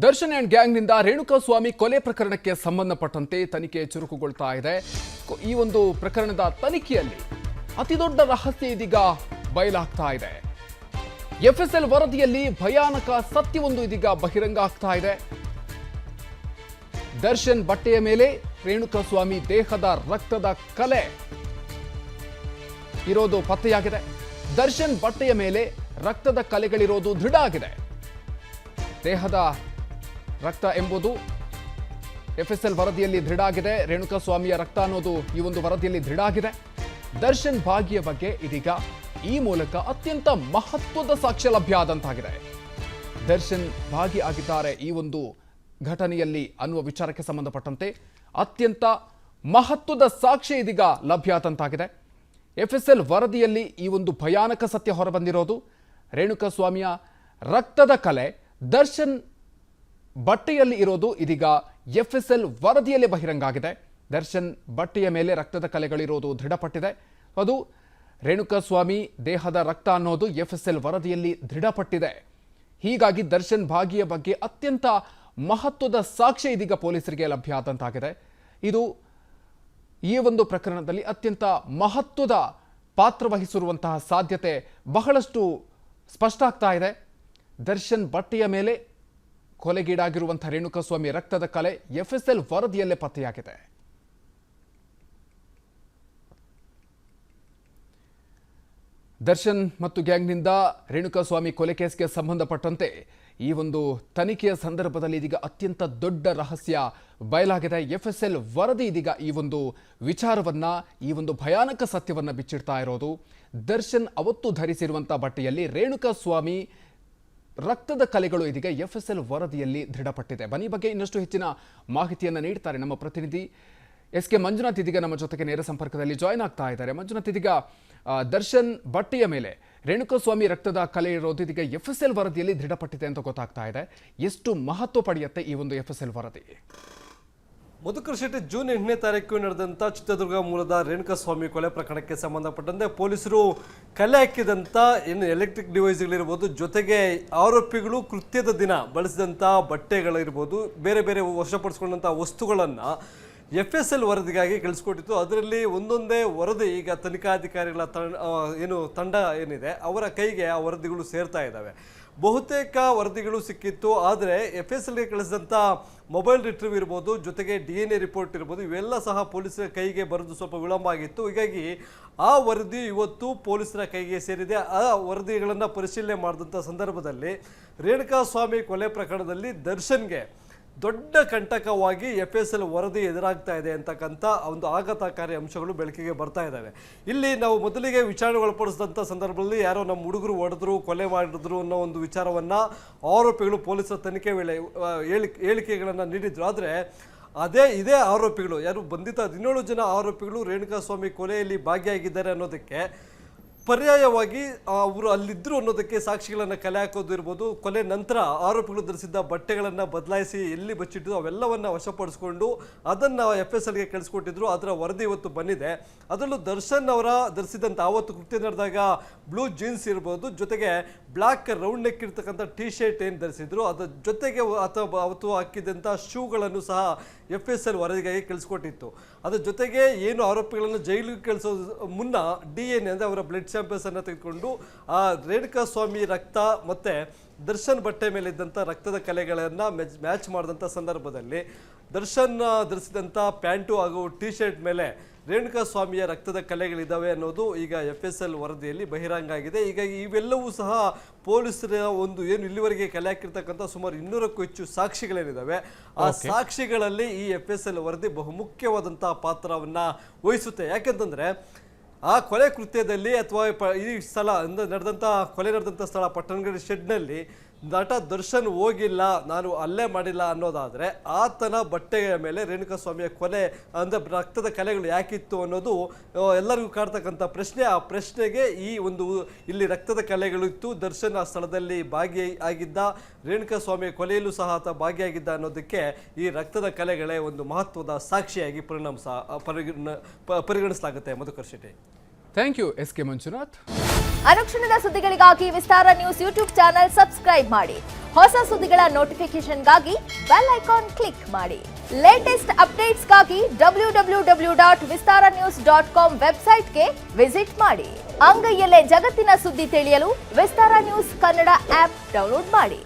Darshan and ಗ್ಯಾಂಗ್ನಿಂದ Renukaswamy ಕೊಲೆ ಪ್ರಕರಣಕ್ಕೆ ಸಂಬಂಧಪಟ್ಟಂತೆ ತನಿಖೆ ಚುರುಕುಗೊಳ್ತಾ ಇದೆ. ಈ ಒಂದು ಪ್ರಕರಣದ ತನಿಖೆಯಲ್ಲಿ ಅತಿದೊಡ್ಡ ರಹಸ್ಯ ಇದೀಗ ಬಯಲಾಗ್ತಾ ಇದೆ. ಎಫ್ಎಸ್ಎಲ್ ವರದಿಯಲ್ಲಿ ಭಯಾನಕ ಸತ್ಯವೊಂದು ಇದೀಗ ಬಹಿರಂಗ ಆಗ್ತಾ ಇದೆ. ದರ್ಶನ್ ಬಟ್ಟೆಯ ಮೇಲೆ ರೇಣುಕಾಸ್ವಾಮಿ ದೇಹದ ರಕ್ತದ ಕಲೆ ಇರೋದು ಪತ್ತೆಯಾಗಿದೆ. ದರ್ಶನ್ ಬಟ್ಟೆಯ ಮೇಲೆ ರಕ್ತದ ಕಲೆಗಳಿರೋದು ದೃಢ ಆಗಿದೆ. ದೇಹದ ರಕ್ತ ಎಂಬುದು ಎಫ್ಎಸ್ಎಲ್ ವರದಿಯಲ್ಲಿ ದೃಢ ಆಗಿದೆ. ರೇಣುಕಾಸ್ವಾಮಿಯ ರಕ್ತ ಅನ್ನೋದು ಈ ಒಂದು ವರದಿಯಲ್ಲಿ ದೃಢ ಆಗಿದೆ. ದರ್ಶನ್ ಭಾಗಿಯ ಬಗ್ಗೆ ಇದೀಗ ಈ ಮೂಲಕ ಅತ್ಯಂತ ಮಹತ್ವದ ಸಾಕ್ಷ್ಯ ಲಭ್ಯ ಆದಂತಾಗಿದೆ. ದರ್ಶನ್ ಭಾಗಿಯಾಗಿದ್ದಾರೆ ಈ ಒಂದು ಘಟನೆಯಲ್ಲಿ ಅನ್ನುವ ವಿಚಾರಕ್ಕೆ ಸಂಬಂಧಪಟ್ಟಂತೆ ಅತ್ಯಂತ ಮಹತ್ವದ ಸಾಕ್ಷ್ಯ ಇದೀಗ ಲಭ್ಯ ಆದಂತಾಗಿದೆ. ಎಫ್ಎಸ್ಎಲ್ ವರದಿಯಲ್ಲಿ ಈ ಒಂದು ಭಯಾನಕ ಸತ್ಯ ಹೊರಬಂದಿರೋದು. ರೇಣುಕಾಸ್ವಾಮಿಯ ರಕ್ತದ ಕಲೆ ದರ್ಶನ್ ಬಟ್ಟೆಯಲ್ಲಿ ಇರೋದು ಇದೀಗ ಎಫ್ಎಸ್ಎಲ್ ವರದಿಯಲ್ಲೇ ಬಹಿರಂಗ ಆಗಿದೆ. ದರ್ಶನ್ ಬಟ್ಟೆಯ ಮೇಲೆ ರಕ್ತದ ಕಲೆಗಳಿರೋದು ದೃಢಪಟ್ಟಿದೆ. ಅದು ರೇಣುಕಾಸ್ವಾಮಿ ದೇಹದ ರಕ್ತ ಅನ್ನೋದು ಎಫ್ಎಸ್ಎಲ್ ವರದಿಯಲ್ಲಿ ದೃಢಪಟ್ಟಿದೆ. ಹೀಗಾಗಿ ದರ್ಶನ್ ಭಾಗಿಯ ಬಗ್ಗೆ ಅತ್ಯಂತ ಮಹತ್ವದ ಸಾಕ್ಷ್ಯ ಇದೀಗ ಪೊಲೀಸರಿಗೆ ಲಭ್ಯ ಆದಂತಾಗಿದೆ. ಇದು ಈ ಒಂದು ಪ್ರಕರಣದಲ್ಲಿ ಅತ್ಯಂತ ಮಹತ್ವದ ಪಾತ್ರ ವಹಿಸಿರುವಂತಹ ಸಾಧ್ಯತೆ ಬಹಳಷ್ಟು ಸ್ಪಷ್ಟ ಆಗ್ತಾ ಇದೆ. ದರ್ಶನ್ ಬಟ್ಟೆಯ ಮೇಲೆ ಕೊಲೆಗೀಡಾಗಿರುವಂತಹ ರೇಣುಕಾಸ್ವಾಮಿ ರಕ್ತದ ಕಲೆ ಎಫ್ಎಸ್ಎಲ್ ವರದಿಯಲ್ಲೇ ಪತ್ತೆಯಾಗಿದೆ. ದರ್ಶನ್ ಮತ್ತು ಗ್ಯಾಂಗ್ನಿಂದ ರೇಣುಕಾಸ್ವಾಮಿ ಕೊಲೆ ಕೇಸ್ಗೆ ಸಂಬಂಧಪಟ್ಟಂತೆ ಈ ಒಂದು ತನಿಖೆಯ ಸಂದರ್ಭದಲ್ಲಿ ಇದೀಗ ಅತ್ಯಂತ ದೊಡ್ಡ ರಹಸ್ಯ ಬಯಲಾಗಿದೆ. ಎಫ್ಎಸ್ಎಲ್ ವರದಿ ಇದೀಗ ಈ ಒಂದು ವಿಚಾರವನ್ನ, ಈ ಒಂದು ಭಯಾನಕ ಸತ್ಯವನ್ನ ಬಿಚ್ಚಿಡ್ತಾ ಇರೋದು. ದರ್ಶನ್ ಅವತ್ತು ಧರಿಸಿರುವಂತಹ ಬಟ್ಟೆಯಲ್ಲಿ ರೇಣುಕಾಸ್ವಾಮಿ ರಕ್ತದ ಕಲೆಗಳು ಇದೀಗ ಎಫ್ಎಸ್ಎಲ್ ವರದಿಯಲ್ಲಿ ದೃಢಪಟ್ಟಿದೆ. ಬನ್ನಿ ಬಗ್ಗೆ ಇನ್ನಷ್ಟು ಹೆಚ್ಚಿನ ಮಾಹಿತಿಯನ್ನು ನೀಡ್ತಾರೆ ನಮ್ಮ ಪ್ರತಿನಿಧಿ ಎಸ್ ಕೆ ಮಂಜುನಾಥ್. ಇದೀಗ ನಮ್ಮ ಜೊತೆಗೆ ನೇರ ಸಂಪರ್ಕದಲ್ಲಿ ಜಾಯ್ನ್ ಆಗ್ತಾ ಇದ್ದಾರೆ. ಮಂಜುನಾಥ್, ಇದೀಗ ದರ್ಶನ್ ಬಟ್ಟೆಯ ಮೇಲೆ ರೇಣುಕಾಸ್ವಾಮಿ ರಕ್ತದ ಕಲೆ ಇರೋದು ಇದೀಗ ಎಫ್ಎಸ್ಎಲ್ ವರದಿಯಲ್ಲಿ ದೃಢಪಟ್ಟಿದೆ ಅಂತ ಗೊತ್ತಾಗ್ತಾ ಇದೆ. ಎಷ್ಟು ಮಹತ್ವ ಪಡೆಯುತ್ತೆ ಈ ಒಂದು ಎಫ್ಎಸ್ಎಲ್ ವರದಿ? ಮಧುಕರ್ ಶೆಟ್ಟಿ, ಜೂನ್ 8ನೇ ತಾರೀಕು ನಡೆದಂಥ ಚಿತ್ರದುರ್ಗ ಮೂಲದ ರೇಣುಕಾಸ್ವಾಮಿ ಕೊಲೆ ಪ್ರಕರಣಕ್ಕೆ ಸಂಬಂಧಪಟ್ಟಂತೆ ಪೊಲೀಸರು ಕಲೆ ಹಾಕಿದಂಥ ಏನು ಎಲೆಕ್ಟ್ರಿಕ್ ಡಿವೈಸ್ಗಳಿರ್ಬೋದು, ಜೊತೆಗೆ ಆರೋಪಿಗಳು ಕೃತ್ಯದ ದಿನ ಬಳಸಿದಂಥ ಬಟ್ಟೆಗಳಿರ್ಬೋದು, ಬೇರೆ ಬೇರೆ ವಶಪಡಿಸ್ಕೊಂಡಂಥ ವಸ್ತುಗಳನ್ನು ಎಫ್ಎಸ್ಎಲ್ ವರದಿಗಾಗಿ ಕಳಿಸ್ಕೊಟ್ಟಿತ್ತು. ಅದರಲ್ಲಿ ಒಂದೊಂದೇ ವರದಿ ಈಗ ತನಿಖಾಧಿಕಾರಿಗಳ ತಂಡ ಏನಿದೆ ಅವರ ಕೈಗೆ ಆ ವರದಿಗಳು ಸೇರ್ತಾ ಇದ್ದಾವೆ. ಬಹುತೇಕ ವರದಿಗಳು ಸಿಕ್ಕಿತ್ತು. ಆದರೆ ಎಫ್ಎಸ್ಎಲ್ಗೆ ಕಳಿಸಿದಂಥ ಮೊಬೈಲ್ ರಿಟ್ರೀವ್ ಇರ್ಬೋದು, ಜೊತೆಗೆ DNA ರಿಪೋರ್ಟ್ ಇರ್ಬೋದು, ಇವೆಲ್ಲ ಸಹ ಪೊಲೀಸರ ಕೈಗೆ ಬರೆದು ಸ್ವಲ್ಪ ವಿಳಂಬ ಆಗಿತ್ತು. ಹೀಗಾಗಿ ಆ ವರದಿ ಇವತ್ತು ಪೊಲೀಸರ ಕೈಗೆ ಸೇರಿದೆ. ಆ ವರದಿಗಳನ್ನು ಪರಿಶೀಲನೆ ಮಾಡಿದಂಥ ಸಂದರ್ಭದಲ್ಲಿ ರೇಣುಕಾಸ್ವಾಮಿ ಕೊಲೆ ಪ್ರಕರಣದಲ್ಲಿ ದರ್ಶನ್ಗೆ ದೊಡ್ಡ ಕಂಟಕವಾಗಿ ಎಫ್ಎಸ್ಎಲ್ ವರದಿ ಎದುರಾಗ್ತಾ ಇದೆ ಅಂತಕ್ಕಂಥ ಒಂದು ಆಘಾತಕಾರಿ ಅಂಶಗಳು ಬೆಳಕಿಗೆ ಬರ್ತಾ ಇದ್ದಾವೆ. ಇಲ್ಲಿ ನಾವು ಮೊದಲಿಗೆ ವಿಚಾರಣೆ ಒಳಪಡಿಸಿದಂಥ ಸಂದರ್ಭದಲ್ಲಿ ಯಾರೋ ನಮ್ಮ ಹುಡುಗರು ಹೊಡೆದ್ರು, ಕೊಲೆ ಮಾಡಿದ್ರು ಅನ್ನೋ ಒಂದು ವಿಚಾರವನ್ನು ಆರೋಪಿಗಳು ಪೊಲೀಸರ ತನಿಖೆ ವೇಳೆ ಹೇಳಿಕೆಗಳನ್ನು ನೀಡಿದ್ರು. ಆದರೆ ಇದೇ ಆರೋಪಿಗಳು ಯಾರು ಬಂಧಿತ 17 ಜನ ಆರೋಪಿಗಳು ರೇಣುಕಾಸ್ವಾಮಿ ಕೊಲೆಯಲ್ಲಿ ಭಾಗಿಯಾಗಿದ್ದಾರೆ ಅನ್ನೋದಕ್ಕೆ ಪರ್ಯಾಯವಾಗಿ ಅವರು ಅಲ್ಲಿದ್ದರು ಅನ್ನೋದಕ್ಕೆ ಸಾಕ್ಷಿಗಳನ್ನು ಕಲೆ ಹಾಕೋದು ಇರ್ಬೋದು, ಕೊಲೆ ನಂತರ ಆರೋಪಿಗಳು ಧರಿಸಿದ್ದ ಬಟ್ಟೆಗಳನ್ನು ಬದಲಾಯಿಸಿ ಎಲ್ಲಿ ಬಚ್ಚಿಟ್ಟು ಅವೆಲ್ಲವನ್ನು ವಶಪಡಿಸ್ಕೊಂಡು ಅದನ್ನು ಎಫ್ಎಸ್ಎಲ್ಗೆ ಕಳಿಸ್ಕೊಟ್ಟಿದ್ರು. ಅದರ ವರದಿ ಇವತ್ತು ಬಂದಿದೆ. ಅದರಲ್ಲೂ ದರ್ಶನ್ ಅವರ ಧರಿಸಿದಂಥ ಆವತ್ತು ಕೃತ್ಯ ನಡೆದಾಗ ಬ್ಲೂ ಜೀನ್ಸ್ ಇರ್ಬೋದು, ಜೊತೆಗೆ ಬ್ಲ್ಯಾಕ್ ರೌಂಡ್ ನೆಕ್ ಇರ್ತಕ್ಕಂಥ T-ಶರ್ಟ್ ಏನು ಧರಿಸಿದ್ರು, ಅದರ ಜೊತೆಗೆ ಅವತ್ತು ಹಾಕಿದಂಥ ಶೂಗಳನ್ನು ಸಹ ಎಫ್ಎಸ್ಎಲ್ ವರದಿಗಾಗಿ ಕಳಿಸ್ಕೊಟ್ಟಿತ್ತು. ಅದರ ಜೊತೆಗೆ ಏನು ಆರೋಪಿಗಳನ್ನು ಜೈಲಿಗೆ ಕಳಿಸೋದು ಮುನ್ನ DNA ಅಂದರೆ ಅವರ ಬ್ಲಡ್ ಸ್ಯಾಂಪಲ್ಸ್ ಅನ್ನು ತೆಗೆದುಕೊಂಡು ಆ ರೇಣುಕಾಸ್ವಾಮಿ ರಕ್ತ ಮತ್ತು ದರ್ಶನ್ ಬಟ್ಟೆ ಮೇಲೆ ಇದ್ದಂಥ ರಕ್ತದ ಕಲೆಗಳನ್ನು ಮ್ಯಾಚ್ ಮಾಡಿದಂಥ ಸಂದರ್ಭದಲ್ಲಿ ದರ್ಶನ್ ಧರಿಸಿದಂಥ ಪ್ಯಾಂಟು ಹಾಗೂ T-ಶರ್ಟ್ ಮೇಲೆ ರೇಣುಕಾಸ್ವಾಮಿಯ ರಕ್ತದ ಕಲೆಗಳಿದ್ದಾವೆ ಅನ್ನೋದು ಈಗ ಎಫ್ಎಸ್ಎಲ್ ವರದಿಯಲ್ಲಿ ಬಹಿರಂಗ ಆಗಿದೆ. ಹೀಗಾಗಿ ಇವೆಲ್ಲವೂ ಸಹ ಪೊಲೀಸರ ಒಂದು ಏನು ಇಲ್ಲಿವರೆಗೆ ಕಲೆ ಹಾಕಿರ್ತಕ್ಕಂಥ ಸುಮಾರು 200ಕ್ಕೂ ಹೆಚ್ಚು ಸಾಕ್ಷಿಗಳೇನಿದ್ದಾವೆ, ಆ ಸಾಕ್ಷಿಗಳಲ್ಲಿ ಈ ಎಫ್ಎಸ್ಎಲ್ ವರದಿ ಬಹುಮುಖ್ಯವಾದಂಥ ಪಾತ್ರವನ್ನು ವಹಿಸುತ್ತೆ. ಯಾಕೆಂತಂದರೆ ಆ ಕೊಲೆ ಕೃತ್ಯದಲ್ಲಿ ಅಥವಾ ಈ ಸ್ಥಳ ನಡೆದಂಥ ಕೊಲೆ ನಡೆದಂಥ ಸ್ಥಳ ಪಟ್ಟಣಗಡಿ ಶೆಡ್ನಲ್ಲಿ ನಟ ದರ್ಶನ್ ಹೋಗಿಲ್ಲ, ನಾನು ಅಲ್ಲೇ ಮಾಡಿಲ್ಲ ಅನ್ನೋದಾದರೆ ಆತನ ಬಟ್ಟೆಯ ಮೇಲೆ ರೇಣುಕಾಸ್ವಾಮಿಯ ಕೊಲೆ ಅಂದರೆ ರಕ್ತದ ಕಲೆಗಳು ಯಾಕಿತ್ತು ಅನ್ನೋದು ಎಲ್ಲರಿಗೂ ಕಾಡ್ತಕ್ಕಂಥ ಪ್ರಶ್ನೆ. ಆ ಪ್ರಶ್ನೆಗೆ ಈ ಒಂದು ಇಲ್ಲಿ ರಕ್ತದ ಕಲೆಗಳಿತ್ತು, ದರ್ಶನ್ ಆ ಸ್ಥಳದಲ್ಲಿ ಭಾಗಿಯಾಗಿದ್ದ, ರೇಣುಕಾಸ್ವಾಮಿಯ ಕೊಲೆಯಲ್ಲೂ ಸಹ ಆತ ಭಾಗಿಯಾಗಿದ್ದ ಅನ್ನೋದಕ್ಕೆ ಈ ರಕ್ತದ ಕಲೆಗಳೇ ಒಂದು ಮಹತ್ವದ ಸಾಕ್ಷಿಯಾಗಿ ಪರಿಗಣಿಸಲಾಗುತ್ತೆ. Madhukar Shetty, thank you S K Manjunath. ಅನುಕ್ಷಣದ ಸುದ್ದಿಗಳಿಗಾಗಿ Vistara news YouTube channel subscribe ಮಾಡಿ. ಹೊಸ ಸುದ್ದಿಗಳ ನೋಟಿಫಿಕೇಶನ್ಗಾಗಿ ಬೆಲ್ ಐಕಾನ್ ಕ್ಲಿಕ್ ಮಾಡಿ. ಲೇಟೆಸ್ಟ್ ಅಪ್ಡೇಟ್ಸ್ಗಾಗಿ www.vistaranews.com ವೆಬ್ಸೈಟ್ಗೆ ವಿಸಿಟ್ ಮಾಡಿ. ಅಂಗೈಯಲ್ಲೇ ಜಗತ್ತಿನ ಸುದ್ದಿ ತಿಳಿಯಲು Vistara news Kannada app download ಮಾಡಿ.